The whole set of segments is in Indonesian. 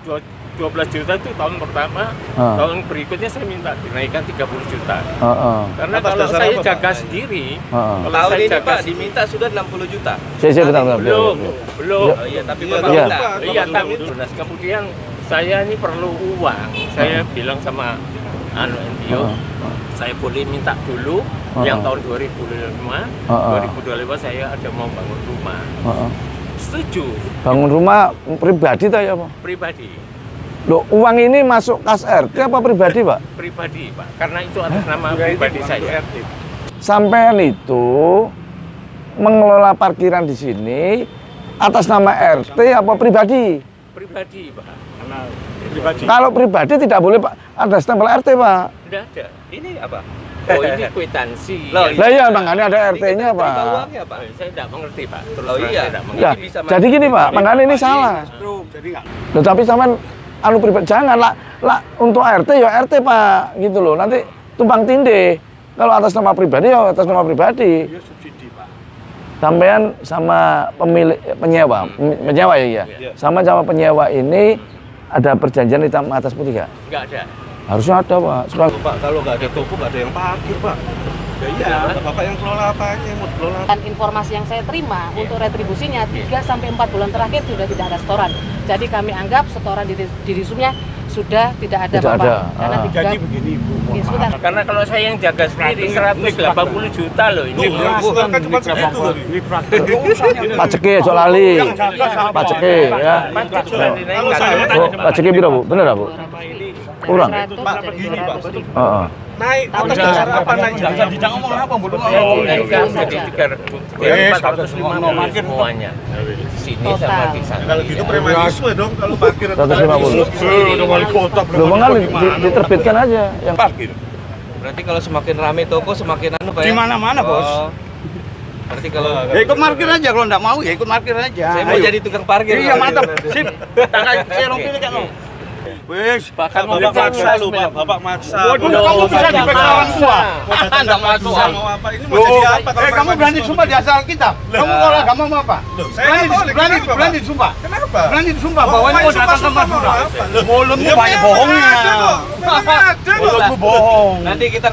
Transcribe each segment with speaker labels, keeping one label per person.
Speaker 1: 12 juta itu tahun pertama, tahun berikutnya saya minta dinaikkan 30 juta. Karena kalau saya jaga sendiri, kalau
Speaker 2: tahun
Speaker 1: saya
Speaker 2: ini
Speaker 1: jaga
Speaker 2: Pak diminta sudah 60 juta.
Speaker 1: belum.
Speaker 2: Iya, tapi Bapak
Speaker 1: Iya,
Speaker 2: minta.
Speaker 1: iya, tapi kemudian saya ini perlu uang. Saya bilang sama NGO, saya boleh minta dulu yang tahun 2025, 2025 saya ada mau bangun rumah. Setuju.
Speaker 3: Bangun rumah pribadi tak ya, Pak?
Speaker 1: Pribadi.
Speaker 3: Loh, uang ini masuk kas RT apa pribadi, Pak?
Speaker 1: Pribadi, Pak. Karena itu atas nama pribadi saya.
Speaker 3: Sampean itu mengelola parkiran di sini atas nama RT apa pribadi?
Speaker 1: Pribadi, Pak.
Speaker 4: Pribadi.
Speaker 3: Kalau pribadi tidak boleh, Pak. Ada stempel RT, Pak.
Speaker 1: Tidak ada.
Speaker 2: Ini apa?
Speaker 1: Oh, ini kwitansi.
Speaker 2: Loh,
Speaker 3: Lah iya, makanya ada RT-nya, Pak.
Speaker 2: Terima uangnya, Pak.
Speaker 1: Saya tidak mengerti, Pak. Terus
Speaker 2: Oh
Speaker 1: terang
Speaker 2: iya.
Speaker 1: saya tidak mengerti.
Speaker 3: Ya,
Speaker 2: bisa
Speaker 3: jadi gini, Pak. Makanya ini salah.
Speaker 4: Jadi nggak.
Speaker 3: Loh, tapi sampean anu pribadi jangan lah untuk RT ya RT, Pak, gitu loh. Nanti tumpang tindih. Kalau atas nama pribadi ya atas nama pribadi.
Speaker 4: Dia subsidi, Pak.
Speaker 3: Sampean sama pemilik penyewa ya. Sama penyewa ini ada perjanjian hitam atas putih nggak?
Speaker 1: Nggak ada.
Speaker 3: Harusnya ada, Pak. Supaya
Speaker 4: Pak, kalau nggak ada toko nggak ada yang parkir, Pak. Ya iya, Bapak yang kelola apa aja yang mau kelola.
Speaker 5: Dan informasi yang saya terima untuk retribusinya 3-4 bulan terakhir sudah tidak ada setoran. Jadi kami anggap setoran di risumnya sudah tidak ada,
Speaker 3: Tidak
Speaker 5: Bapak.
Speaker 3: ada.
Speaker 5: Karena
Speaker 4: Jadi begini, Bu.
Speaker 5: Oke, sebentar.
Speaker 1: Karena kalau saya yang jaga sendiri 180 juta loh ini.
Speaker 4: Kan cuma segitu loh.
Speaker 3: Pak Ceke aja lali. Pak Ceke ya.
Speaker 1: Pajak sudah
Speaker 4: Kalau
Speaker 1: dinaikkan.
Speaker 4: saya
Speaker 3: Oh, Pak Ceke piro, Bu? Bener enggak, Bu? Kurang.
Speaker 5: 100,
Speaker 4: Pak, begini, Pak.
Speaker 3: Heeh.
Speaker 4: Naik atas dasar apa naik? Jangan ngomong apa, Bu.
Speaker 1: Saya dinaikkan jadi 450 semuanya. Di sini sama di sana.
Speaker 4: Kalau gitu premanisme dong kalau parkir
Speaker 3: 150.
Speaker 4: Udah wali kota.
Speaker 3: Loh, makanya diterbitkan aja yang
Speaker 4: Parkir.
Speaker 2: Berarti kalau semakin rame toko semakin anu, Pak ya?
Speaker 4: Di mana-mana, Bos.
Speaker 2: Oh. Berarti kalau
Speaker 4: Ya ikut parkir aja, kalau nggak mau ya ikut parkir aja.
Speaker 2: saya mau jadi tukang parkir.
Speaker 4: Iya,
Speaker 2: Pak.
Speaker 4: mantap. Sip. Tangan saya long pilih kan. Wes,
Speaker 1: Bahkan
Speaker 4: Bapak maksa lu, Pak. Bapak maksa.
Speaker 1: Waduh, kamu bisa
Speaker 4: dipaksa orang tua.
Speaker 6: Enggak masuk.
Speaker 4: Mau apa? Ini mau jadi apa?
Speaker 6: Kamu berani sumpah di asal kita. Kamu kalau agama mau apa? Berani disumpah.
Speaker 4: Kenapa?
Speaker 6: Berani disumpah bahwa ini mau datang ke Madura. Mulutmu
Speaker 4: Ya,
Speaker 6: banyak
Speaker 4: memang
Speaker 6: bohongnya.
Speaker 4: ada kok. Memang ada kok.
Speaker 6: Mulutmu bohong.
Speaker 2: Nanti kita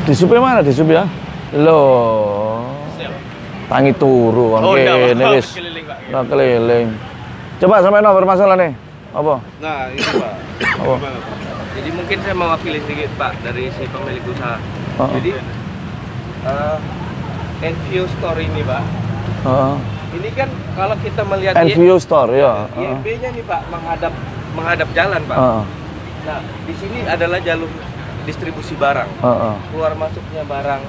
Speaker 3: di sup mana di sup ya? Loh. Tangi turu kan kene wis. Nah, keliling. Coba sampai nomor masalah nih. Apa?
Speaker 2: Nah, ini Pak.
Speaker 3: Apa?
Speaker 2: Jadi mungkin saya mewakili sedikit Pak dari si pemilik usaha.
Speaker 3: Oh.
Speaker 2: Jadi NVO Store ini Pak.
Speaker 3: Heeh.
Speaker 2: Ini kan kalau kita melihat
Speaker 3: NVO Store ya.
Speaker 2: YB-nya nih Pak menghadap jalan Pak.
Speaker 3: Heeh.
Speaker 2: Nah, di sini adalah jalur distribusi barang,
Speaker 3: Heeh.
Speaker 2: keluar masuknya barang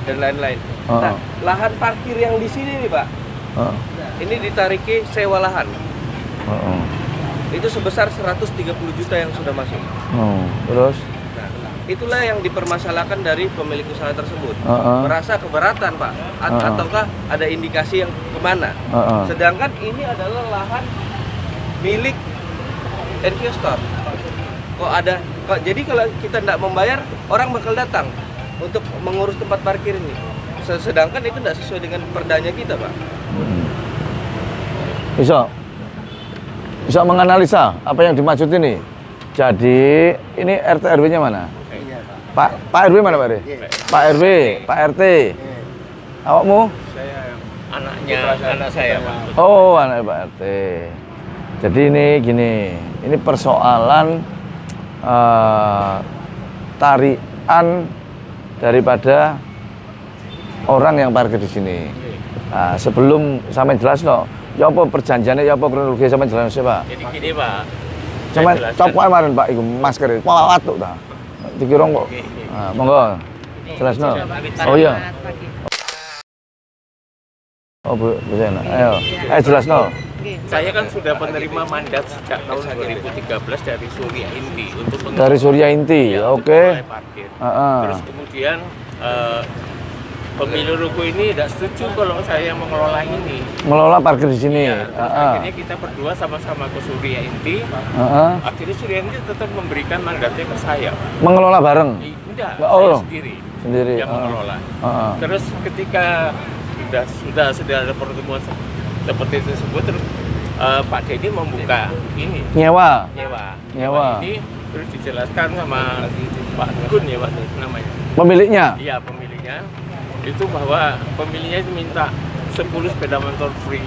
Speaker 2: dan lain-lain.
Speaker 3: Oh.
Speaker 2: Nah, lahan parkir yang di sini nih Pak,
Speaker 3: Heeh.
Speaker 2: ini ditariki sewa lahan.
Speaker 3: Heeh.
Speaker 2: Itu sebesar 130 juta yang sudah masuk.
Speaker 3: Oh, terus
Speaker 2: Nah, itulah yang dipermasalahkan dari pemilik usaha tersebut.
Speaker 3: Heeh.
Speaker 2: Merasa keberatan Pak, ataukah ada indikasi yang kemana?
Speaker 3: Heeh.
Speaker 2: Sedangkan ini adalah lahan milik NVO Store. Jadi kalau kita tidak membayar, orang bakal datang untuk mengurus tempat parkir ini. Sedangkan itu tidak sesuai dengan perdanya kita, Pak.
Speaker 3: bisa menganalisa apa yang dimaksud ini. Jadi ini RT RW-nya mana? Pak RW mana, Pak RW? Pak RW, Pak RT. Awakmu?
Speaker 1: Anak saya, Pak.
Speaker 3: Oh, anak Pak RT. Jadi ini gini, ini persoalan tarian daripada orang yang parkir di sini. Nah, sebelum sampai jelas no, ya apa perjanjiannya, ya apa kronologi sampai jelas Pak.
Speaker 1: Jadi gini, Pak.
Speaker 3: Cuman
Speaker 1: Saya jelaskan.
Speaker 3: copok kemarin Pak, itu masker itu, watuk ta. Dikira kok. Nah, monggo. Jelas no. Oh iya. Oh Bu, bisa enak. Ayo, jelas no.
Speaker 1: Saya kan sudah penerima mandat sejak tahun 2013 dari Surya Inti untuk
Speaker 3: Dari Surya Inti,
Speaker 1: ya,
Speaker 3: oke.
Speaker 1: mulai parkir.
Speaker 3: Heeh.
Speaker 1: Terus kemudian pemilik ruko ini tidak setuju kalau saya mengelola ini.
Speaker 3: Mengelola parkir di sini.
Speaker 1: Ya, terus akhirnya kita berdua sama-sama ke Surya Inti. Akhirnya Surya Inti tetap memberikan mandatnya ke saya.
Speaker 3: Mengelola bareng?
Speaker 1: Enggak,
Speaker 3: oh,
Speaker 1: saya sendiri.
Speaker 3: Sendiri.
Speaker 1: Yang mengelola. Terus ketika sudah ada pertemuan seperti itu tersebut, terus Pak Denny membuka ini.
Speaker 3: Nyewa.
Speaker 1: Ini terus dijelaskan sama Pak Gun ya Pak namanya.
Speaker 3: Pemiliknya?
Speaker 1: Iya, pemiliknya. Itu bahwa pemiliknya itu minta 10 sepeda motor free.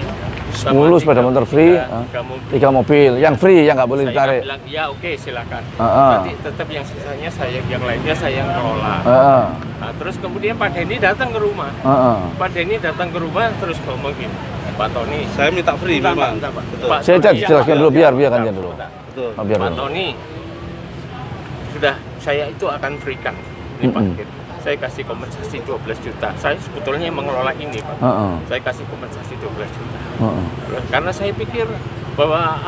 Speaker 3: 10 sepeda motor free, 3 mobil. Yang free, yang nggak boleh ditarik.
Speaker 1: Saya bilang, ya oke, silakan. Nanti tetap yang sisanya saya, yang lainnya saya yang kelola. Nah, terus kemudian Pak Denny datang ke rumah. Pak Denny datang ke rumah terus ngomong gini, Pak Tony.
Speaker 4: Saya minta free memang.
Speaker 1: Pak
Speaker 3: Saya jelaskan dulu, biar kan dulu.
Speaker 1: Pak Tony, sudah saya itu akan free-kan di parkir. Saya kasih kompensasi 12 juta. Saya sebetulnya mengelola ini, Pak. Saya kasih kompensasi 12 juta. Karena saya pikir bahwa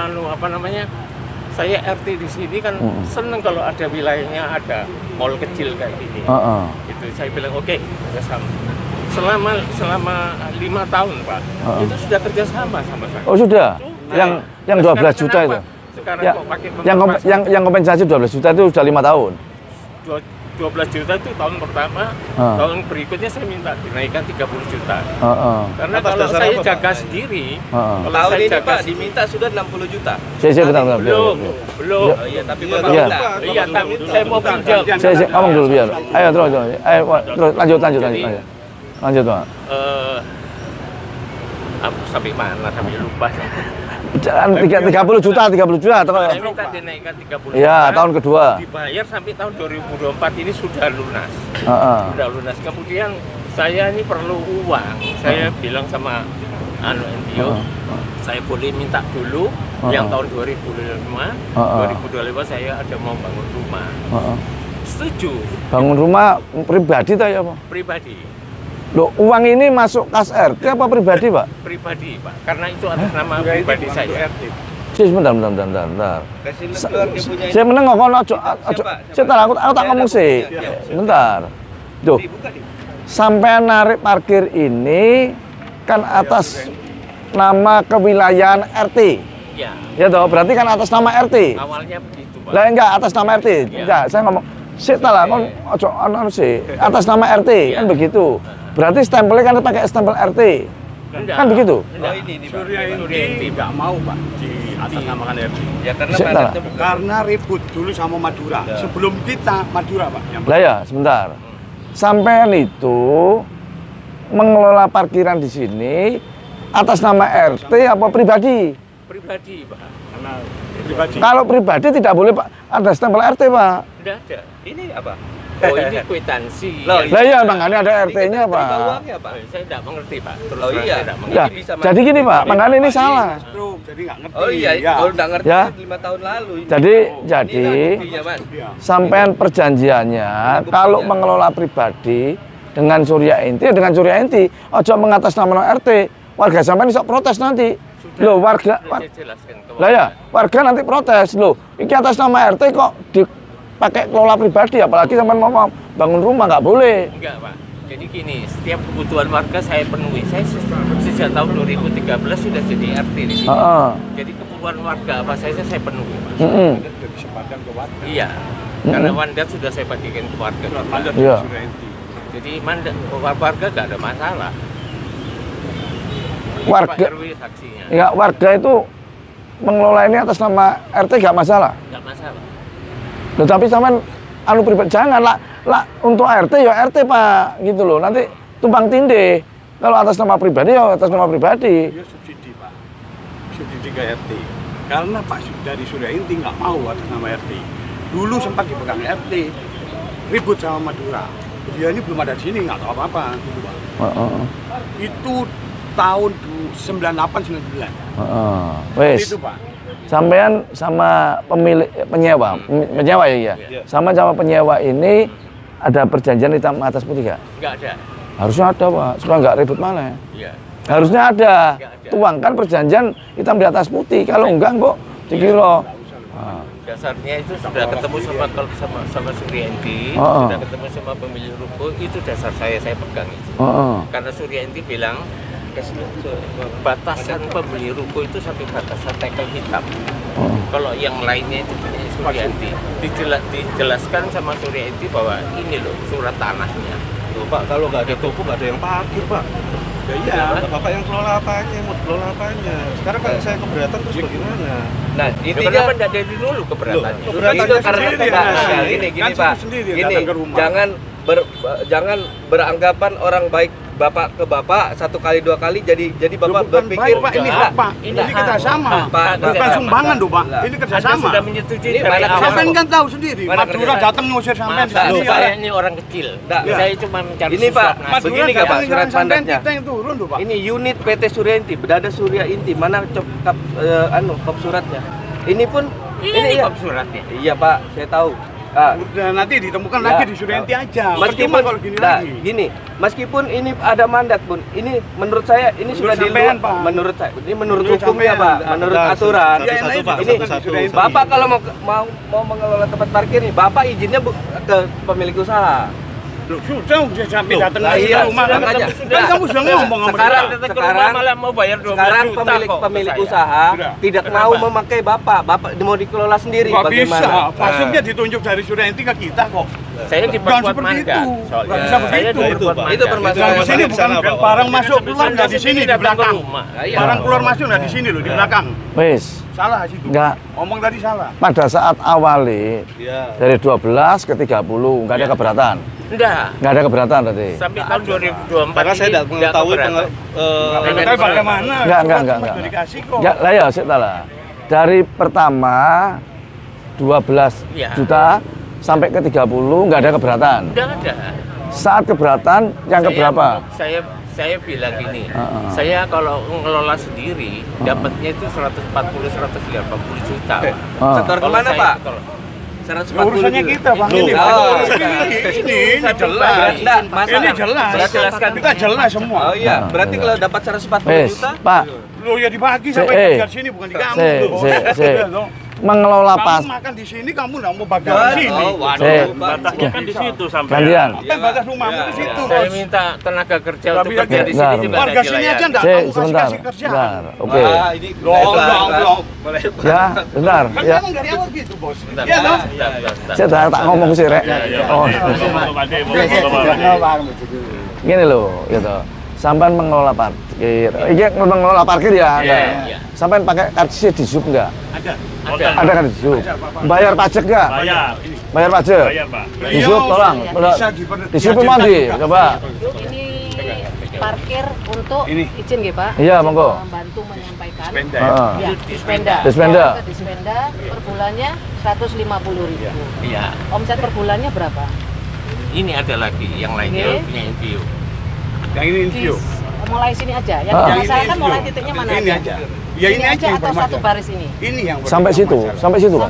Speaker 1: saya RT di sini kan seneng kalau ada wilayahnya ada mall kecil kayak gini. Itu saya bilang oke, kerjasama. Selama 5 tahun, Pak. Itu sudah kerjasama sama saya.
Speaker 3: Oh, sudah. Yang 12 juta itu.
Speaker 1: Sekarang
Speaker 3: ya,
Speaker 1: kok pakai
Speaker 3: yang kompensasi 12 juta itu sudah 5 tahun.
Speaker 1: 12 juta itu tahun pertama, tahun berikutnya saya minta dinaikkan 30 juta. Karena kalau saya jaga sendiri, kalau
Speaker 2: tahun
Speaker 1: saya
Speaker 2: ini
Speaker 1: jaga
Speaker 2: Pak diminta sudah 60 juta.
Speaker 3: Bentar.
Speaker 1: Belum.
Speaker 2: Iya, tapi Bapak minta.
Speaker 1: Iya, tapi saya mau pinjam.
Speaker 3: Saya ngomong dulu biar. Ayo terus. Ayo terus lanjut. Lanjut, Pak.
Speaker 1: Sampai mana? Sampai lupa.
Speaker 3: 30 juta.
Speaker 1: Saya minta dinaikkan 30 juta.
Speaker 3: Iya, tahun kedua.
Speaker 1: Dibayar sampai tahun 2024 ini sudah lunas. Sudah lunas. Kemudian saya ini perlu uang. Saya bilang sama NGO, saya boleh minta dulu yang tahun 2005, 2025 saya ada mau bangun rumah. Setuju.
Speaker 3: Bangun rumah pribadi tak ya, Pak?
Speaker 1: Pribadi.
Speaker 3: Loh, uang ini masuk kas RT apa pribadi, Pak?
Speaker 1: Pribadi, Pak. Karena itu atas nama pribadi saya.
Speaker 3: Sebentar. Saya meneng kok ojo. Saya aku tak ngomong sih. Bentar. Duh. Sampai narik parkir ini kan atas nama kewilayahan RT.
Speaker 1: Iya.
Speaker 3: Ya toh, berarti kan atas nama RT.
Speaker 1: Awalnya begitu, Pak.
Speaker 3: Lah enggak atas nama RT. Enggak, saya ngomong setelah kon ojo sih atas nama RT kan begitu. Berarti stempelnya kan pakai stempel RT. Kan begitu?
Speaker 1: Oh, ini
Speaker 6: Surya Inti nggak mau, Pak, di atas namakan RT.
Speaker 2: Ya karena
Speaker 6: Karena ribut dulu sama Madura. Sebelum kita Madura, Pak.
Speaker 3: Lah ya, sebentar. Sampean itu mengelola parkiran di sini atas nama RT apa pribadi?
Speaker 1: Pribadi, Pak.
Speaker 6: Karena pribadi.
Speaker 3: Kalau pribadi tidak boleh, Pak, ada stempel RT, Pak.
Speaker 1: Tidak ada.
Speaker 2: ini apa?
Speaker 1: Oh, ini kwitansi.
Speaker 2: Loh,
Speaker 3: Lah iya, makanya ada RT-nya, Pak.
Speaker 2: Uangnya, Pak.
Speaker 1: Saya tidak mengerti, Pak. Terus
Speaker 2: Oh iya.
Speaker 1: saya tidak mengerti.
Speaker 3: Ya,
Speaker 2: bisa
Speaker 3: jadi gini, Pak, makanya ini salah.
Speaker 6: Jadi nggak ngerti.
Speaker 2: Oh iya, kalau nggak ngerti
Speaker 3: Ya.
Speaker 2: 5 tahun lalu. Ini.
Speaker 3: Jadi
Speaker 2: buktinya, Mas.
Speaker 3: sampean perjanjiannya kalau mengelola pribadi dengan Surya Inti, ya dengan Surya Inti, ojo mengatasnamakan RT. Warga sampean bisa protes nanti. Loh, warga.
Speaker 1: Saya jelaskan ke
Speaker 3: Lah ya, warga nanti protes. Loh, ini atas nama RT kok dipakai kelola pribadi, apalagi sampean mau bangun rumah nggak boleh.
Speaker 1: Enggak, Pak. Jadi gini, setiap kebutuhan warga saya penuhi. Saya sejak tahun 2013 sudah jadi RT di sini. Jadi kebutuhan warga apa saja saya penuhi, Pak. Iya. Karena mandat sudah saya bagikan ke warga.
Speaker 3: Iya.
Speaker 1: Jadi mandat warga nggak ada masalah.
Speaker 3: Warga,
Speaker 1: Pak RW saksinya.
Speaker 3: ya warga itu mengelola ini atas nama RT nggak masalah.
Speaker 1: Nggak masalah.
Speaker 3: Loh, tapi sampean anu pribadi jangan lah untuk RT ya RT, Pak, gitu loh. Nanti tumpang tindih. Kalau atas nama pribadi ya atas nama pribadi.
Speaker 6: Dia subsidi, Pak. Subsidi ke RT. Karena Pak dari Surya Inti nggak mau atas nama RT. Dulu sempat dipegang RT, ribut sama Madura. Dia ini belum ada di sini, nggak tahu apa-apa, gitu, Pak. Itu tahun 98-99.
Speaker 3: Wes.
Speaker 6: Itu, Pak.
Speaker 3: Sampean sama pemilik penyewa ya. Sama penyewa ini ada perjanjian hitam atas putih nggak?
Speaker 1: Nggak ada.
Speaker 3: Harusnya ada, Pak, supaya nggak ribut malah.
Speaker 1: Iya.
Speaker 3: Harusnya ada.
Speaker 1: Nggak ada.
Speaker 3: Tuangkan perjanjian hitam di atas putih. Kalau enggak kok dikira.
Speaker 1: dasarnya itu sudah ketemu sama Suryanti, sudah ketemu sama pemilik ruko, itu dasar saya pegang itu. Karena Suryanti bilang batasan pembeli ruko itu sampai batasan tekel hitam. Kalau yang lainnya itu punya Suryanti. Dijelaskan sama Suryanti bahwa ini loh surat tanahnya.
Speaker 4: Loh, Pak, kalau nggak ada toko nggak ada yang parkir, Pak. Ya iya, Bapak yang kelola apanya, mau kelola apanya. Sekarang kalau saya keberatan terus bagaimana?
Speaker 2: Nah, intinya
Speaker 1: kenapa tidak dari dulu keberatannya?
Speaker 2: itu karena gini Pak. Gini, jangan beranggapan orang baik Bapak ke Bapak 1 kali 2 kali jadi Bapak berpikir
Speaker 6: Pak, ini hak, Pak. Ini kerjasama. Bukan sumbangan loh, Pak. Ini kerjasama.
Speaker 1: Sudah menyetujui
Speaker 2: Ini
Speaker 1: dari awal.
Speaker 6: Sampean kan tahu sendiri, Madura datang ngusir sampean di sini.
Speaker 1: Saya ini orang kecil. Saya cuma mencari
Speaker 2: ini Pak,
Speaker 1: sesuap
Speaker 2: begini nggak Pak surat mandatnya?
Speaker 6: Kita yang turun loh, Pak.
Speaker 2: Ini unit PT Suryanti, Bedada Surya Inti, mana kop suratnya? Ini pun
Speaker 1: ini
Speaker 2: ya.
Speaker 1: kop suratnya.
Speaker 2: Iya Pak, saya tahu.
Speaker 6: Udah nanti ditemukan lagi di Suryanti aja.
Speaker 2: Meskipun
Speaker 6: kalau gini lagi.
Speaker 2: Gini, meskipun ini ada mandat pun, ini menurut saya ini sudah di luar. Menurut saya, ini menurut hukumnya Pak, menurut aturan. Ini Bapak kalau mau mengelola tempat parkir nih, Bapak izinnya ke pemilik usaha.
Speaker 6: Loh, sudah sampai datang lagi
Speaker 2: iya,
Speaker 6: ke rumah
Speaker 2: makanya.
Speaker 6: kan kamu sudah ngomong sama
Speaker 2: Sekarang
Speaker 1: malah mau bayar 12
Speaker 2: sekarang
Speaker 1: juta
Speaker 2: pemilik usaha tidak mau memakai Bapak mau dikelola sendiri.
Speaker 6: Nggak
Speaker 2: bagaimana?
Speaker 6: bisa, masuknya ditunjuk dari Suryanti ke kita kok.
Speaker 1: Saya diperbuat
Speaker 6: seperti
Speaker 1: mandat.
Speaker 6: itu. Nggak bisa begitu.
Speaker 2: Itu permasalahan.
Speaker 6: Di sini bukan barang masuk keluar nggak di sini di belakang. Barang keluar masuk nggak di sini loh, di belakang.
Speaker 3: Wis.
Speaker 6: Salah situ.
Speaker 3: Enggak.
Speaker 6: Omong tadi salah.
Speaker 3: Pada saat awali dari 12 ke 30 nggak ada keberatan. Nggak ada keberatan tadi.
Speaker 1: Sampai tahun 2024
Speaker 4: Karena saya tidak mengetahui
Speaker 6: Tapi bagaimana?
Speaker 3: Enggak.
Speaker 6: Dikasih kok.
Speaker 3: Enggak, lah ya, setelah. Dari pertama 12 juta sampai ke 30 nggak ada keberatan.
Speaker 1: Nggak ada.
Speaker 3: Saat keberatan yang keberapa?
Speaker 1: Saya bilang gini, saya kalau ngelola sendiri dapatnya itu 140-180 juta.
Speaker 2: Setor kemana Pak?
Speaker 6: 140 urusannya kita Bang. Ini jelas. Ini jelas. Kita jelas semua.
Speaker 2: Oh iya, berarti kalau dapat 140 juta,
Speaker 3: Pak.
Speaker 6: Lo ya dibagi sampai di sini bukan di kamu.
Speaker 3: Mengelola pas.
Speaker 6: Kamu makan di sini, kamu nggak mau bagian di sini.
Speaker 1: Batasnya kan di situ sampai.
Speaker 3: Gantian.
Speaker 6: Apa batas rumahmu di situ,
Speaker 1: Saya
Speaker 6: Bos?
Speaker 1: minta tenaga kerja untuk kerja di sini juga
Speaker 6: Warga sini aja nggak tahu
Speaker 3: Sebentar.
Speaker 6: kasih kerja.
Speaker 3: Bentar. Oke.
Speaker 2: ini
Speaker 6: Belum.
Speaker 3: Ya, bentar.
Speaker 6: Kan
Speaker 3: Ya.
Speaker 6: memang dari awal gitu, Bos.
Speaker 1: Bentar,
Speaker 6: Iya toh?
Speaker 3: Saya tak ngomong sih, Rek. Oh. Gini loh, gitu. Sampai mengelola parkir. Ini mengelola parkir ya, enggak? Sampai pakai karcis di sub enggak? Ada kan di sub. Bayar pajak enggak? Bayar pajak. Di sub tolong. Di sub mandi, coba.
Speaker 5: Ini parkir untuk izin nggih Pak?
Speaker 3: Iya, monggo.
Speaker 5: Membantu menyampaikan.
Speaker 3: Heeh.
Speaker 5: Dispenda.
Speaker 3: Dispenda.
Speaker 5: Dispenda per bulannya 150.000.
Speaker 1: Iya.
Speaker 5: Omset per bulannya berapa?
Speaker 1: Ini ada lagi yang lainnya punya NGO.
Speaker 6: Yang ini Indio.
Speaker 5: Mulai sini aja. Yang masalah kan mulai titiknya mana
Speaker 6: Ini aja. Ya ini aja yang
Speaker 5: atau satu baris ini?
Speaker 6: Ini yang
Speaker 3: Sampai situ kan?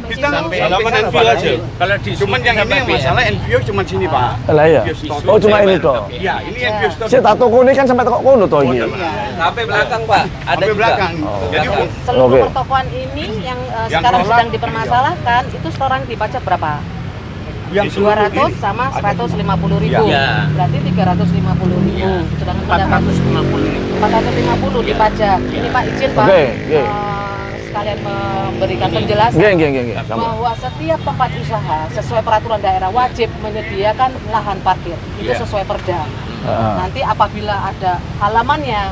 Speaker 6: Kita
Speaker 1: Sampai
Speaker 6: NVO aja.
Speaker 1: Kalau di
Speaker 6: Cuman yang ini yang masalah NVO cuma sini, Pak.
Speaker 3: Lah iya. Oh, cuma ini toh.
Speaker 6: Iya, ini NVO store.
Speaker 3: Saya tak toko ini kan sampai toko kono toh iki.
Speaker 2: sampai belakang Pak. Ada
Speaker 6: Sampai
Speaker 2: juga.
Speaker 6: belakang. Jadi
Speaker 5: Seluruh
Speaker 3: Oke.
Speaker 5: pertokoan ini yang
Speaker 6: Yang
Speaker 5: sekarang
Speaker 6: nolak,
Speaker 5: sedang dipermasalahkan itu setoran dipajak berapa?
Speaker 6: yang
Speaker 5: 200 sama 150.000.
Speaker 1: Iya.
Speaker 5: Berarti 350.000.
Speaker 1: Iya.
Speaker 5: Sedangkan pendapat
Speaker 1: 450.000.
Speaker 5: 450 dipajak. Ini Pak izin Pak.
Speaker 3: Oke, oke.
Speaker 5: Sekalian memberikan penjelasan
Speaker 3: Nggih.
Speaker 5: bahwa setiap tempat usaha sesuai peraturan daerah wajib menyediakan lahan parkir. Itu sesuai Perda. Nanti apabila ada halamannya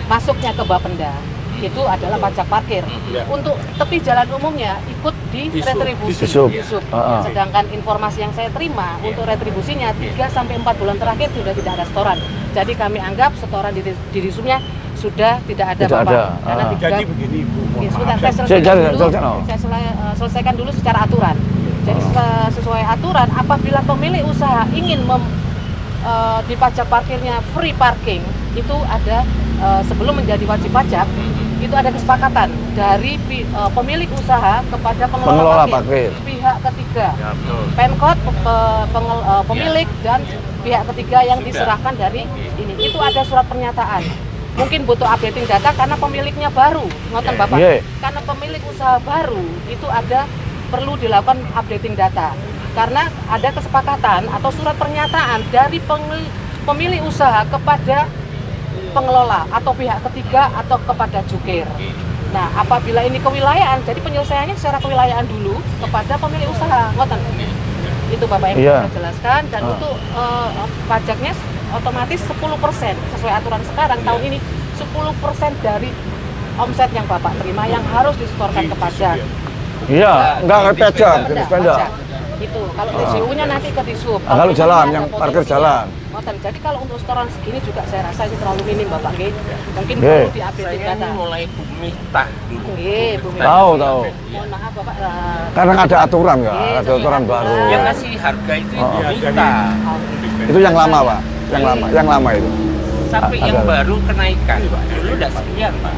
Speaker 5: masuknya ke Bapenda, itu adalah pajak parkir. Untuk tepi jalan umumnya ikut di retribusi.
Speaker 3: Disub.
Speaker 5: Sedangkan informasi yang saya terima untuk retribusinya 3 sampai 4 bulan terakhir sudah tidak ada setoran. Jadi kami anggap setoran di disubnya sudah tidak ada
Speaker 3: Tidak
Speaker 5: Bapak.
Speaker 3: ada.
Speaker 5: Karena
Speaker 6: jadi begini, Bu.
Speaker 5: Oke, sebentar, saya selesaikan dulu secara aturan. Jadi sesuai aturan, apabila pemilik usaha ingin di pajak parkirnya free parking, itu ada sebelum menjadi wajib pajak, itu ada kesepakatan dari pemilik usaha kepada pengelola parkir. Pihak ketiga, Pemkot, pemilik dan pihak ketiga yang diserahkan dari ini. Itu ada surat pernyataan. Mungkin butuh updating data karena pemiliknya baru, ngoten Bapak. Karena pemilik usaha baru itu ada perlu dilakukan updating data. Karena ada kesepakatan atau surat pernyataan dari pemilik usaha kepada pengelola atau pihak ketiga atau kepada jukir. Nah, apabila ini kewilayahan, jadi penyelesaiannya secara kewilayahan dulu kepada pemilik usaha. Ngoten. Itu Bapak yang saya jelaskan, dan untuk pajaknya otomatis 10% sesuai aturan sekarang tahun ini 10% dari omset yang Bapak terima yang harus disetorkan ke pajak.
Speaker 3: Iya, enggak ke pajak, ke dispenda.
Speaker 5: Itu kalau TCU-nya nanti ke Disub.
Speaker 3: Kalau jalan, yang parkir jalan.
Speaker 5: Jadi kalau untuk setoran segini juga saya rasa itu terlalu minim Bapak. Mungkin perlu diupdate data.
Speaker 1: Saya mulai Bumita dulu.
Speaker 3: Tahu.
Speaker 5: Mohon maaf Bapak.
Speaker 3: Karena ada aturan nggak? Ada aturan baru.
Speaker 1: Yang ngasih harga itu Bumita.
Speaker 3: Itu yang lama Pak, yang lama itu.
Speaker 1: Sampai yang baru kenaikan Pak. Dulu udah sekian Pak.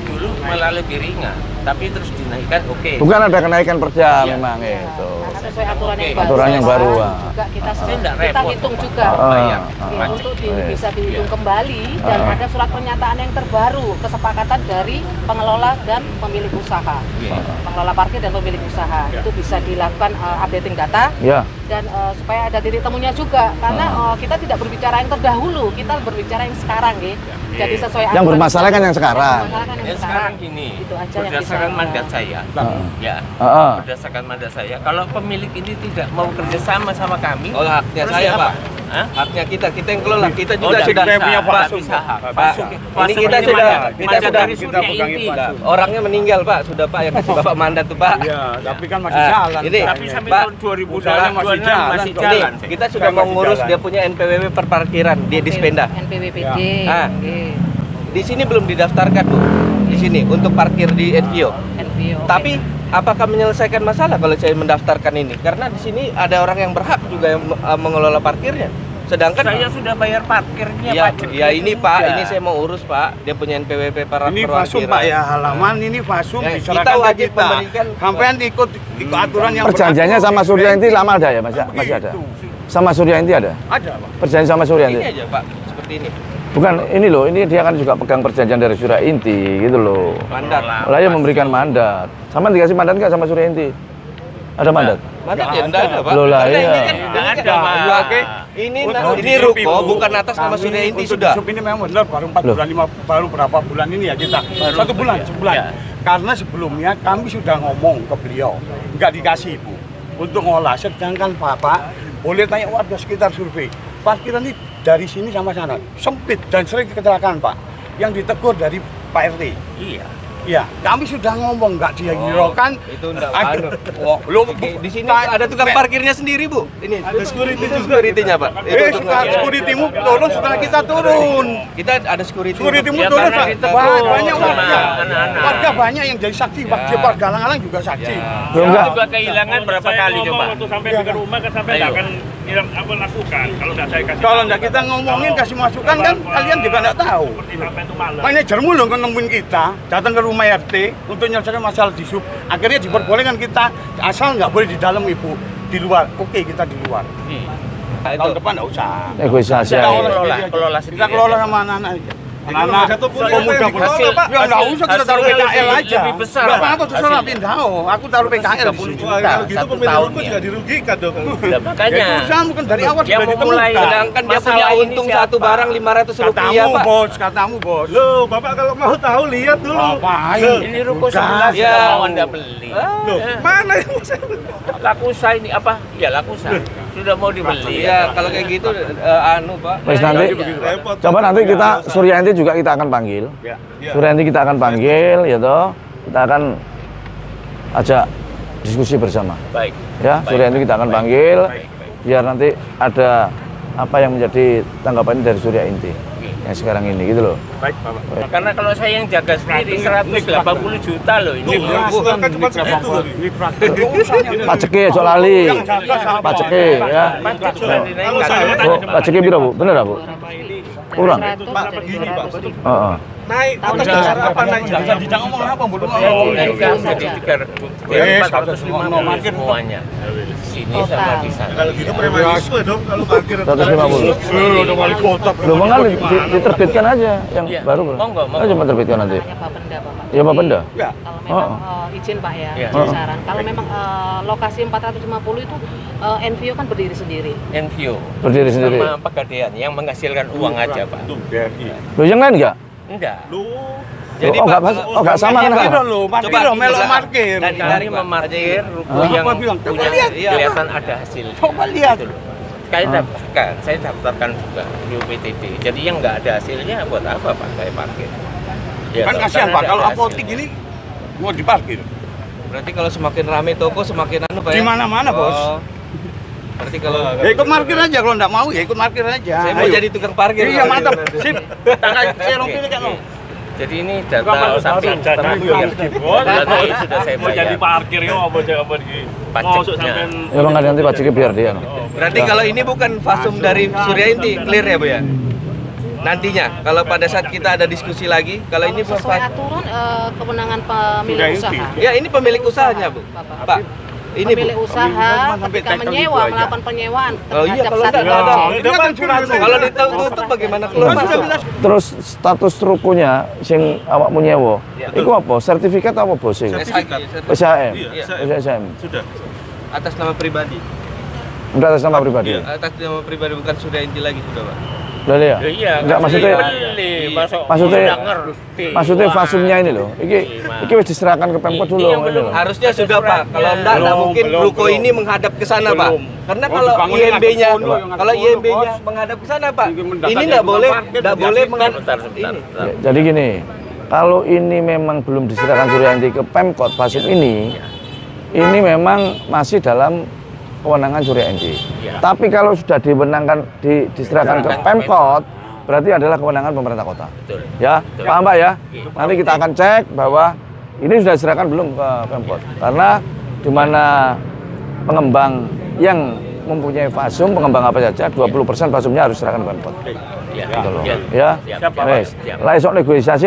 Speaker 1: Dulu malah lebih ringan. Tapi terus dinaikkan,
Speaker 3: Bukan ada kenaikan per jam memang itu.
Speaker 5: Karena sesuai aturan
Speaker 3: yang baru.
Speaker 5: Juga kita hitung juga untuk bisa dihitung kembali, dan ada surat pernyataan yang terbaru kesepakatan dari pengelola dan pemilik usaha, pengelola parkir dan pemilik usaha itu bisa dilakukan updating data dan supaya ada titik temunya juga, karena kita tidak berbicara yang terdahulu, kita berbicara yang sekarang Jadi sesuai
Speaker 3: yang bermasalah kan yang sekarang.
Speaker 1: Yang sekarang gini,
Speaker 5: itu aja
Speaker 1: berdasarkan mandat saya, berdasarkan mandat saya, kalau pemilik ini tidak mau kerjasama sama kami,
Speaker 2: haknya saya Pak. Haknya kita yang kelola, kita juga sudah
Speaker 6: punya
Speaker 2: Pak. Ini kita sudah orangnya meninggal Pak, sudah Pak yang kasih Bapak mandat tuh Pak.
Speaker 6: Iya, tapi kan masih jalan.
Speaker 2: Ini
Speaker 1: tapi sampai tahun 2026 masih jalan.
Speaker 2: Kita sudah mau ngurus dia punya NPWP per parkiran di Dispenda.
Speaker 5: NPWPD.
Speaker 2: Di sini belum didaftarkan Bu. Di sini untuk parkir di NVO. Tapi apakah menyelesaikan masalah kalau saya mendaftarkan ini? Karena di sini ada orang yang berhak juga yang mengelola parkirnya. Sedangkan
Speaker 1: saya sudah bayar parkirnya Pak.
Speaker 2: Ya ini Pak, ini saya mau urus Pak. Dia punya NPWP para
Speaker 6: ini Fasum Pak ya, halaman ini Fasum
Speaker 2: kita wajib memberikan.
Speaker 6: Sampean ikut aturan yang
Speaker 3: perjanjiannya sama Suryanti lama ada ya masih ada. Sama Suryanti ada?
Speaker 6: Ada Pak.
Speaker 3: Perjanjian sama Suryanti.
Speaker 2: Ini aja Pak, seperti ini.
Speaker 3: Bukan ini loh, ini dia kan juga pegang perjanjian dari Surya Inti gitu loh.
Speaker 2: Mandat.
Speaker 3: Lah ya memberikan mandat. Sama dikasih mandat nggak sama Surya Inti? Ada mandat?
Speaker 2: Mandat ya enggak ada Pak.
Speaker 3: Loh lah iya.
Speaker 1: Enggak ada Pak.
Speaker 2: Ini ruko bukan atas nama Surya Inti sudah.
Speaker 6: Ini memang benar baru 4 bulan, baru berapa bulan ini ya kita. Satu bulan. Karena sebelumnya kami sudah ngomong ke beliau, nggak dikasih Bu untuk ngolah. Sedangkan Bapak boleh tanya warga sekitar survei. Parkiran ini dari sini sama sana sempit dan sering kecelakaan Pak. Yang ditegur dari Pak RT. Iya, kami sudah ngomong nggak dihiraukan.
Speaker 2: Itu enggak. Di sini ada tukang parkirnya sendiri Bu. Ini ada security-nya Pak.
Speaker 6: Security-mu tolong setelah kita turun.
Speaker 2: Kita ada security.
Speaker 6: Security-mu turun Pak. Banyak warga banyak yang jadi saksi. Warga Galang-Galang juga saksi.
Speaker 1: Saya juga kehilangan berapa kali coba.
Speaker 7: Waktu sampai ke rumah kan sampai nggak akan lakukan kalau nggak saya kasih.
Speaker 6: Kalau nggak kita ngomongin kasih masukan kan kalian juga nggak tahu.
Speaker 7: Sampai itu malam.
Speaker 6: Manajermu loh nemuin kita datang ke rumah RT untuk menyelesaikan masalah di sub. Akhirnya diperbolehkan kita asal nggak boleh di dalam Ibu, di luar. Oke kita di luar. Tahun depan nggak usah.
Speaker 3: Negosiasi.
Speaker 6: Kita kelola sama anak-anak aja. Anak pemuda hasil Pak. Ya nggak usah kita taruh PKL aja.
Speaker 1: Lebih besar.
Speaker 6: Nggak apa-apa terserah pindah. Aku taruh PKL
Speaker 1: 30 juta. Kalau gitu
Speaker 4: pemilik ruko juga dirugikan dong.
Speaker 1: Makanya.
Speaker 6: Usaha mungkin dari awal
Speaker 1: Dia
Speaker 6: sudah
Speaker 1: memulai.
Speaker 6: ditemukan.
Speaker 2: Sedangkan dia punya untung satu barang 500 rupiah Pak.
Speaker 6: Katamu bos.
Speaker 4: Loh, Bapak kalau mau tahu lihat dulu.
Speaker 6: Ngapain?
Speaker 1: Ini ruko sebelah
Speaker 2: Ya.
Speaker 1: mau Anda beli.
Speaker 4: Loh, mana yang mau saya?
Speaker 1: Lakusa ini apa? Ya Lakusa. Sudah mau dibeli.
Speaker 2: Iya, kalau kayak gitu Pak.
Speaker 3: Wes nanti coba nanti kita Suryanti juga kita akan panggil. Suryanti kita akan panggil ya toh. Kita akan ajak diskusi bersama.
Speaker 1: Baik.
Speaker 3: Ya, Suryanti kita akan panggil biar nanti ada apa yang menjadi tanggapan dari Surya Inti yang sekarang ini gitu loh.
Speaker 6: Baik, Bapak.
Speaker 1: Karena kalau saya yang jaga sendiri 180 juta loh ini.
Speaker 4: Kan cuma segitu loh.
Speaker 3: Pak Ceki aja lali. Pak Ceki ya.
Speaker 1: Pajak sudah dinaikkan.
Speaker 3: Pak Ceki piro Bu? Bener Bu? Kurang.
Speaker 5: 100
Speaker 4: Pak,
Speaker 5: jadi
Speaker 4: begini, Pak,
Speaker 5: 200 ribu.
Speaker 3: Heeh.
Speaker 4: Naik
Speaker 5: Tahun
Speaker 4: atas
Speaker 5: ini
Speaker 4: dasar
Speaker 5: berapa?
Speaker 4: apa naik? Jangan tidak ngomong apa, bodoh.
Speaker 5: Iya.
Speaker 1: jadi 450 semuanya. Sini sama di sana.
Speaker 4: Kalau gitu premanisme dong kalau parkir.
Speaker 3: 150.
Speaker 4: Udah wali kota.
Speaker 3: Belum kan diterbitkan aja yang
Speaker 1: Iya.
Speaker 3: baru Bro.
Speaker 1: Monggo, monggo.
Speaker 3: Cuma terbitkan nanti.
Speaker 5: Hanya Bapenda, Bapak.
Speaker 3: Ya Bapenda.
Speaker 4: Ya.
Speaker 5: Kalau memang izin Pak ya,
Speaker 1: Iya.
Speaker 5: izin saran. Kalau memang lokasi 450 itu NVO kan berdiri sendiri.
Speaker 1: NGO
Speaker 3: Berdiri sendiri.
Speaker 1: sama Pegadaian yang menghasilkan uang aja, Pak.
Speaker 4: Tuh, BRI.
Speaker 3: Loh yang lain enggak?
Speaker 1: Enggak.
Speaker 4: Lu
Speaker 2: Jadi,
Speaker 3: oh,
Speaker 2: Pak,
Speaker 3: enggak sama kan?
Speaker 4: parkir lo, parkir lo, melok parkir.
Speaker 1: Kami memarkir ruko yang
Speaker 4: Apa bilang? Coba
Speaker 1: punya
Speaker 4: lihat.
Speaker 1: kelihatan ada hasil.
Speaker 4: Coba lihat.
Speaker 1: Gitu loh. Saya daftarkan juga di UPTD. Jadi yang nggak ada hasilnya buat apa Pak saya parkir? Ya,
Speaker 4: Kan
Speaker 1: toh,
Speaker 4: kasihan
Speaker 1: kan
Speaker 4: Pak,
Speaker 1: ada
Speaker 4: kalau
Speaker 1: hasil.
Speaker 4: apotik ini mau diparkir.
Speaker 2: berarti kalau semakin rame toko semakin anu Pak ya?
Speaker 4: Di mana-mana, Bos.
Speaker 2: Oh. Berarti kalau
Speaker 4: Ya ikut parkir aja, kalau nggak mau ya ikut parkir aja.
Speaker 2: saya mau
Speaker 4: Ayo.
Speaker 2: jadi tukang parkir.
Speaker 4: Iya,
Speaker 2: Pak.
Speaker 4: mantap. Sip. Tangan saya pilih kan lo.
Speaker 1: Jadi ini data samping terakhir bulan Mei sudah saya
Speaker 7: Mau jadi
Speaker 1: bayar
Speaker 7: parkir ya apa di masuk
Speaker 1: pajaknya.
Speaker 7: sampai
Speaker 3: Ya Bang ada nanti pajaknya biar dia. No.
Speaker 2: Berarti kalau ini bukan fasum dari Surya Inti, clear ya Bu ya? Nantinya, kalau pada saat kita ada diskusi lagi, kalau ini
Speaker 5: Sesuai aturan kewenangan pemilik
Speaker 4: Sudah
Speaker 5: usaha.
Speaker 4: inti.
Speaker 2: ya ini pemilik usahanya Bu.
Speaker 5: Bapak.
Speaker 2: Pak, ini Bu.
Speaker 5: Pemilik usaha ketika menyewa, melakukan penyewaan
Speaker 2: Oh iya,
Speaker 5: terhadap
Speaker 2: kalau
Speaker 5: satu
Speaker 2: enggak ada.
Speaker 5: objek.
Speaker 4: Ini kan surat.
Speaker 2: Kalau ditutup bagaimana keluar masuk?
Speaker 3: Terus status rukunya sing awakmu nyewa. Iku apa? Sertifikat apa bos sing? SHM.
Speaker 4: Iya,
Speaker 3: SHM.
Speaker 4: sudah.
Speaker 2: Atas nama pribadi.
Speaker 3: Udah atas nama pribadi.
Speaker 4: Iya.
Speaker 2: Atas nama pribadi bukan Surya Inti lagi sudah Pak.
Speaker 3: Udah ya?
Speaker 1: Iya,
Speaker 3: Enggak maksudnya maksudnya fasumnya ini loh. Iki wis diserahkan ke Pemkot dulu.
Speaker 1: Iya,
Speaker 3: ini
Speaker 1: belum.
Speaker 3: loh.
Speaker 2: Harusnya sudah Pak. Kalau enggak mungkin ruko ini menghadap ke sana Pak. Karena
Speaker 4: Oh,
Speaker 2: kalau
Speaker 4: dibangunin
Speaker 2: IMB-nya
Speaker 4: ada pondok yang ada
Speaker 2: kalau
Speaker 4: pondok,
Speaker 2: IMB-nya
Speaker 4: Bos.
Speaker 2: menghadap ke sana Pak.
Speaker 4: Ini mendasarkan
Speaker 2: Ini enggak boleh
Speaker 4: parkir,
Speaker 2: enggak
Speaker 4: biasa
Speaker 2: boleh
Speaker 4: kita.
Speaker 2: menghadap
Speaker 1: Sebentar.
Speaker 2: ini.
Speaker 3: Ya, jadi gini, kalau ini memang belum diserahkan Suryanti ke Pemkot Fasum ini memang masih dalam kewenangan Suryanti.
Speaker 1: Ya.
Speaker 3: Tapi kalau sudah diserahkan ke Pemkot, berarti adalah kewenangan pemerintah kota.
Speaker 1: Betul.
Speaker 3: Ya, paham Pak ya? Nanti kita akan cek bahwa ini sudah diserahkan belum ke Pemkot. Karena di mana pengembang yang mempunyai fasum, pengembang apa saja, 20% fasumnya harus diserahkan ke Pemkot.
Speaker 1: Iya.
Speaker 3: Gitu loh.
Speaker 1: Iya.
Speaker 3: Ya,
Speaker 1: Siap, Pak.
Speaker 3: wes.
Speaker 1: Siap.
Speaker 3: Lah esok negosiasi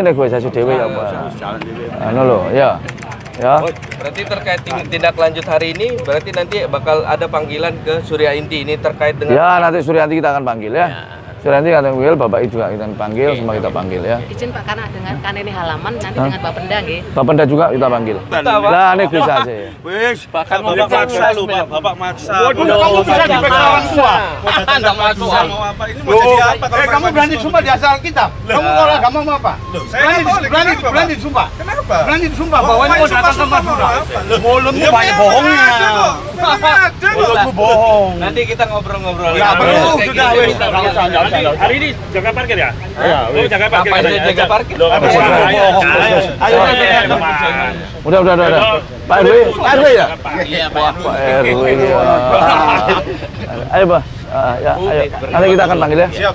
Speaker 3: dewe ya Pak. Anu loh, ya. Ya.
Speaker 2: Oh, berarti terkait tindak lanjut hari ini berarti nanti bakal ada panggilan ke Surya Inti ini terkait dengan
Speaker 3: Ya, nanti Suryanti kita akan panggil ya. Suryanti kita panggil, Bapak Ibu juga kita panggil, semua kita panggil ya.
Speaker 5: Izin Pak karena ini halaman nanti dengan Bapenda nggih.
Speaker 3: Bapenda juga kita panggil. Lah negosiasi.
Speaker 4: Wis,
Speaker 2: Bahkan
Speaker 4: Bapak
Speaker 2: mau
Speaker 4: maksa lu, Pak. Bapak maksa.
Speaker 6: Waduh, kamu bisa dipegang orang tua.
Speaker 4: Enggak masuk. Mau apa? Ini mau jadi apa kalau
Speaker 6: Kamu berani sumpah di asal kita. Kamu kalau agama mau apa? Berani disumpah.
Speaker 4: Kenapa?
Speaker 6: Berani disumpah bahwa ini mau datang ke Madura. Mulutmu banyak bohongnya. Mulutmu bohong.
Speaker 2: nanti kita ngobrol-ngobrol.
Speaker 6: Ya, perlu sudah wis.
Speaker 7: hari ini jaga parkir ya? Iya, jaga parkir.
Speaker 2: Ngapain saya jaga parkir?
Speaker 7: Loh,
Speaker 6: Ayo,
Speaker 3: Udah. Pak RW ya?
Speaker 2: Iya, Pak.
Speaker 3: Pak RW ya. Ayo, Pak. Ya, ayo. Nanti kita akan panggil ya.
Speaker 4: Siap.